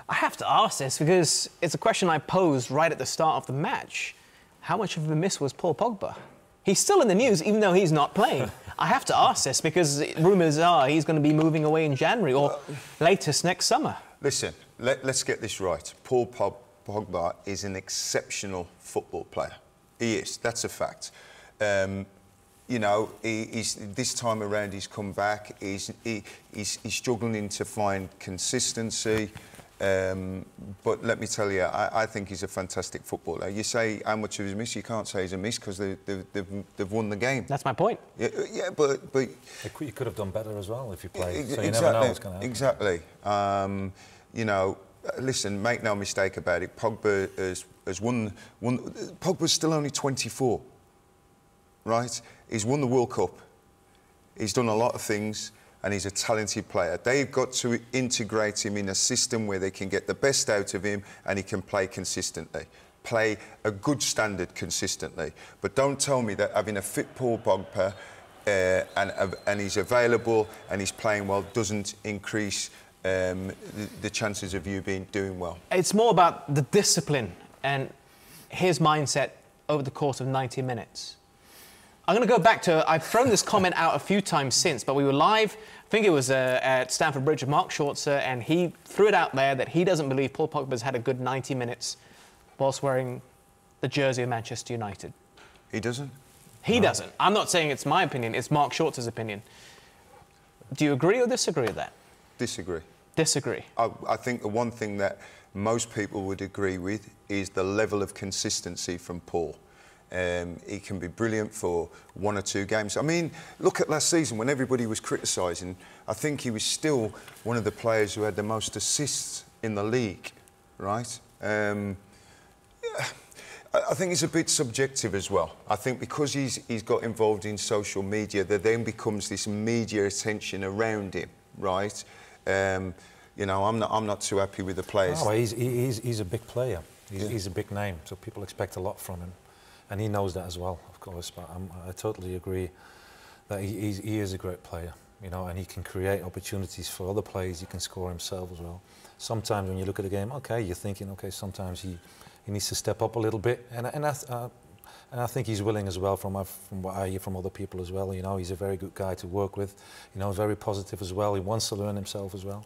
I have to ask this because it's a question I posed right at the start of the match. How much of a miss was Paul Pogba? He's still in the news, even though he's not playing. I have to ask this because rumours are he's going to be moving away in January or latest next summer. Listen, let's get this right. Paul Pogba is an exceptional football player. He is. That's a fact. You know, this time around he's come back. He's struggling to find consistency. But let me tell you, I think he's a fantastic footballer. You say how much of his miss? You can't say he's a miss because they've won the game. That's my point. Yeah, but you could have done better as well if you played. So you never know what's going to happen. Exactly. You know, listen, make no mistake about it. Pogba has won. Pogba's still only 24, right? He's won the World Cup. He's done a lot of things. And he's a talented player. They've got to integrate him in a system where they can get the best out of him and he can play consistently. Play a good standard consistently. But don't tell me that having a fit Paul Pogba and he's available and he's playing well doesn't increase the chances of you doing well. It's more about the discipline and his mindset over the course of 90 minutes. I'm going to go back to, I've thrown this comment out a few times since, but we were live, I think it was at Stamford Bridge with Mark Schwarzer, and he threw it out there that he doesn't believe Paul Pogba's had a good 90 minutes whilst wearing the jersey of Manchester United. He doesn't? He doesn't. I'm not saying it's my opinion, it's Mark Schwarzer's opinion. Do you agree or disagree with that? Disagree. Disagree. I think the one thing that most people would agree with is the level of consistency from Paul. He can be brilliant for 1 or 2 games. I mean, look at last season when everybody was criticising. I think he was still one of the players who had the most assists in the league, right? I think it's a bit subjective as well. I think because he's got involved in social media, there then becomes this media attention around him, right? You know, I'm not too happy with the players. No, he's a big player. He's a big name, so people expect a lot from him. And he knows that as well, of course, but I totally agree that he is a great player, you know, and he can create opportunities for other players. He can score himself as well. Sometimes when you look at the game, okay, you're thinking, okay, sometimes he needs to step up a little bit, and I think he's willing as well from what I hear from other people as well. You know, he's a very good guy to work with, you know, very positive as well. He wants to learn himself as well.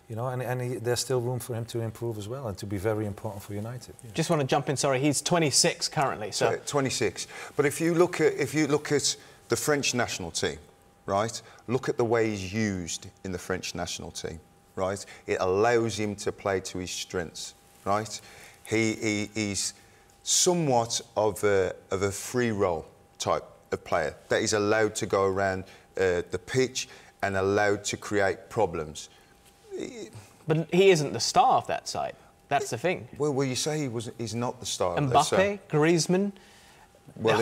You know, and there's still room for him to improve as well and to be very important for United. Yeah. Just want to jump in, sorry, he's 26 currently, so... 26. But if you look at the French national team, right, look at the way he's used in the French national team, right? It allows him to play to his strengths, right? He's somewhat of a free role type of player that is allowed to go around the pitch and allowed to create problems. But he isn't the star of that side. That's the thing. Well, you say he's not the star. Mbappe, Griezmann. Well,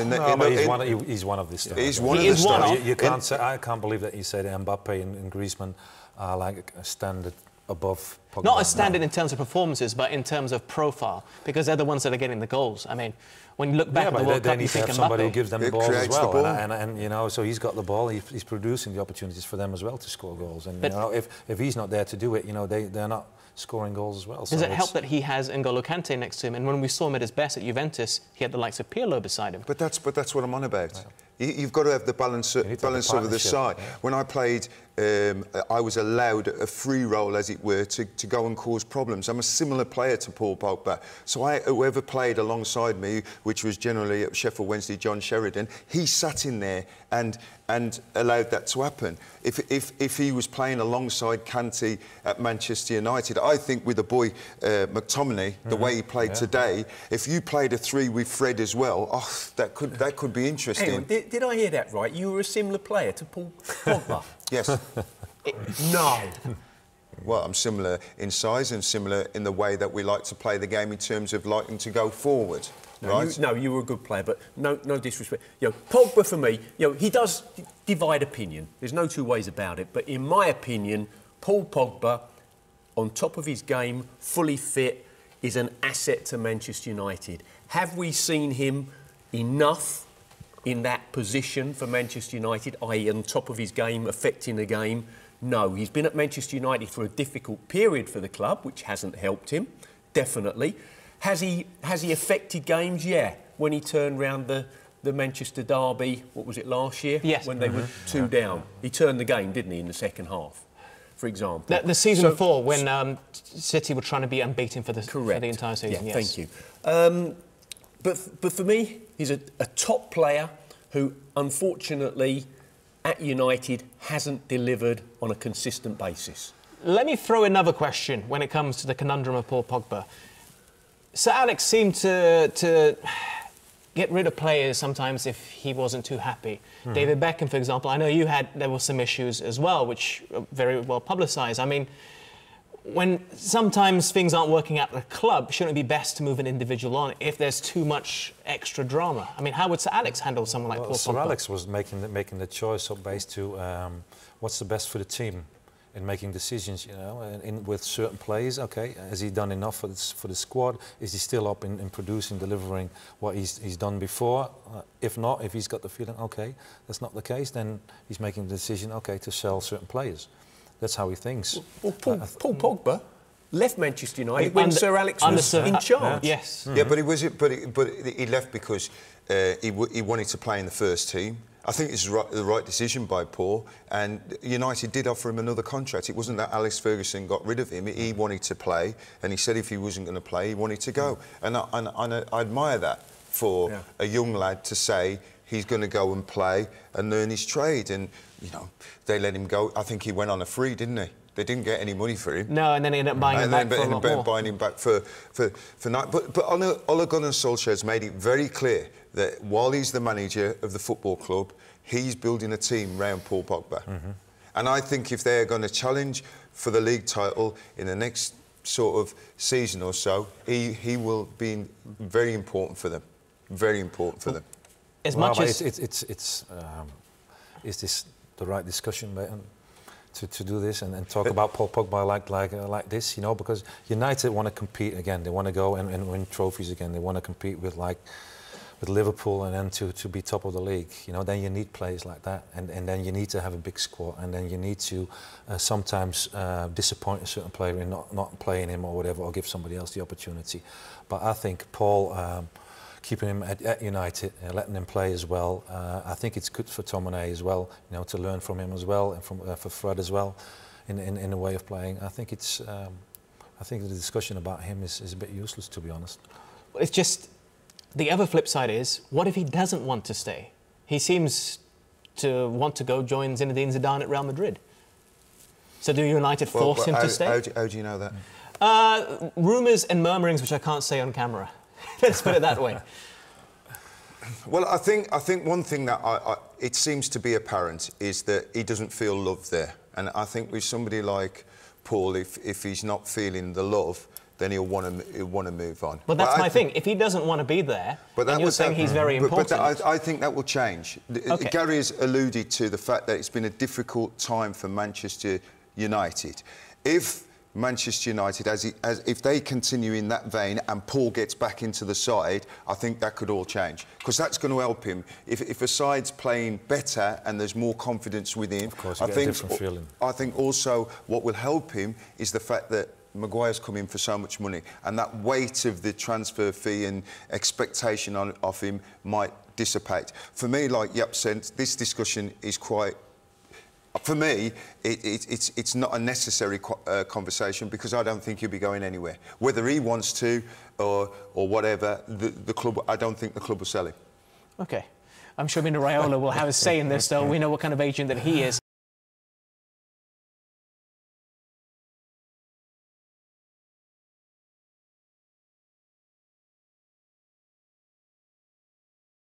he's one of the stars. He's one of the stars. You can't say. I can't believe that you said Mbappe and Griezmann are like a standard above Pogba. Not a standard in terms of performances, but in terms of profile, because they're the ones that are getting the goals. I mean, when you look back at the World Cup, you think Mbappe. Somebody who gives them the balls as well, ball. and you know, so he's got the ball. He's producing the opportunities for them as well to score goals. And you know, if he's not there to do it, you know, they're not scoring goals as well. Does it help that he has N'Golo Kante next to him? And when we saw him at his best at Juventus, he had the likes of Pirlo beside him. But that's what I'm on about. Yeah. You've got to have the balance over the side. Yeah. When I played, I was allowed a free role, as it were, to go and cause problems. I'm a similar player to Paul Pogba. So whoever played alongside me, which was generally at Sheffield Wednesday, John Sheridan, he sat in there and allowed that to happen. If he was playing alongside Kante at Manchester United, I think with the boy McTominay, the way he played today, if you played a 3 with Fred as well, that could be interesting. Hang on, did I hear that right? You were a similar player to Paul Pogba? Yes. No. Well, I'm similar in size and similar in the way that we like to play the game in terms of liking to go forward. Right? You were a good player, but no disrespect. You know, Pogba for me, you know, he does divide opinion. There's no two ways about it. But in my opinion, Paul Pogba, on top of his game, fully fit, is an asset to Manchester United. Have we seen him enough in that position for Manchester United, i.e. on top of his game, affecting the game, No. He's been at Manchester United for a difficult period for the club, which hasn't helped him, definitely. Has he affected games? Yeah. When he turned round the Manchester derby, what was it, last year? Yes. When they were 2 down. He turned the game, didn't he, in the second half, for example. The season before, when City were trying to be unbeaten for the entire season. Yeah, yes. thank you. But for me, he's a top player who, unfortunately, at United, hasn't delivered on a consistent basis. Let me throw another question when it comes to the conundrum of Paul Pogba. Sir Alex seemed to get rid of players sometimes if he wasn't too happy. David Beckham, for example, I know there were some issues as well, which are very well publicised. I mean, when sometimes things aren't working out at the club, shouldn't it be best to move an individual on if there's too much extra drama? I mean, how would Sir Alex handle someone like Paul Pogba? Sir Alex was making the choice based to what's the best for the team in making decisions, you know, and with certain players. Okay, has he done enough for the squad? Is he still up in producing, delivering what he's done before? If not, if he's got the feeling, okay, that's not the case, then he's making the decision, okay, to sell certain players. That's how he thinks. Well, Paul Pogba left Manchester United when Sir Alex was in charge. Yes. Yeah, but he left because he wanted to play in the first team. I think it's the right decision by Paul, and United did offer him another contract. It wasn't that Alex Ferguson got rid of him. He wanted to play, and he said if he wasn't going to play, he wanted to go. And I admire that for a young lad to say he's going to go and play and learn his trade. And, you know, they let him go. I think he went on a free, didn't he? They didn't get any money for him. No, and then he ended up buying him back for a lot more. Buying him back for night. But Ole Gunnar Solskjaer has made it very clear that while he's the manager of the football club, he's building a team around Paul Pogba. And I think if they're going to challenge for the league title in the next sort of season or so, he will be very important for them. Very important for them. As much as is this the right discussion, mate, to do this and talk about Paul Pogba like this, you know, because United want to compete again. They want to go and win trophies again. They want to compete with Liverpool and then to be top of the league. You know, then you need players like that, and then you need to have a big squad, and then you need to sometimes disappoint a certain player in not playing him or whatever, or give somebody else the opportunity. But I think Paul, keeping him at United, letting him play as well, I think it's good for Tomine as well, you know, to learn from him as well, and for Fred as well, in a way of playing. I think I think the discussion about him is a bit useless, to be honest. It's just, the other flip side is, what if he doesn't want to stay? He seems to want to go join Zinedine Zidane at Real Madrid. So do United force him to stay? How do you know that? Rumours and murmurings which I can't say on camera. Let's put it that way. Well, I think one thing that it seems to be apparent is that he doesn't feel love there. And I think with somebody like Paul, if he's not feeling the love, then he'll want to move on. But that's my thing. If he doesn't want to be there, and you're saying he's very important. But I think that will change. Okay. Gary has alluded to the fact that it's been a difficult time for Manchester United. If Manchester United, if they continue in that vein and Paul gets back into the side, I think that could all change, because that's going to help him. If a side's playing better and there's more confidence within, of course, you get a different feeling. I think also what will help him is the fact that Maguire's come in for so much money, and that weight of the transfer fee and expectation of him might dissipate. For me, like Jaap said, this discussion is quite... For me, it's not a necessary conversation, because I don't think he'll be going anywhere. Whether he wants to or whatever, the club, I don't think the club will sell him. OK. I'm sure Mino Raiola will have a say in this, though. We know what kind of agent that he is.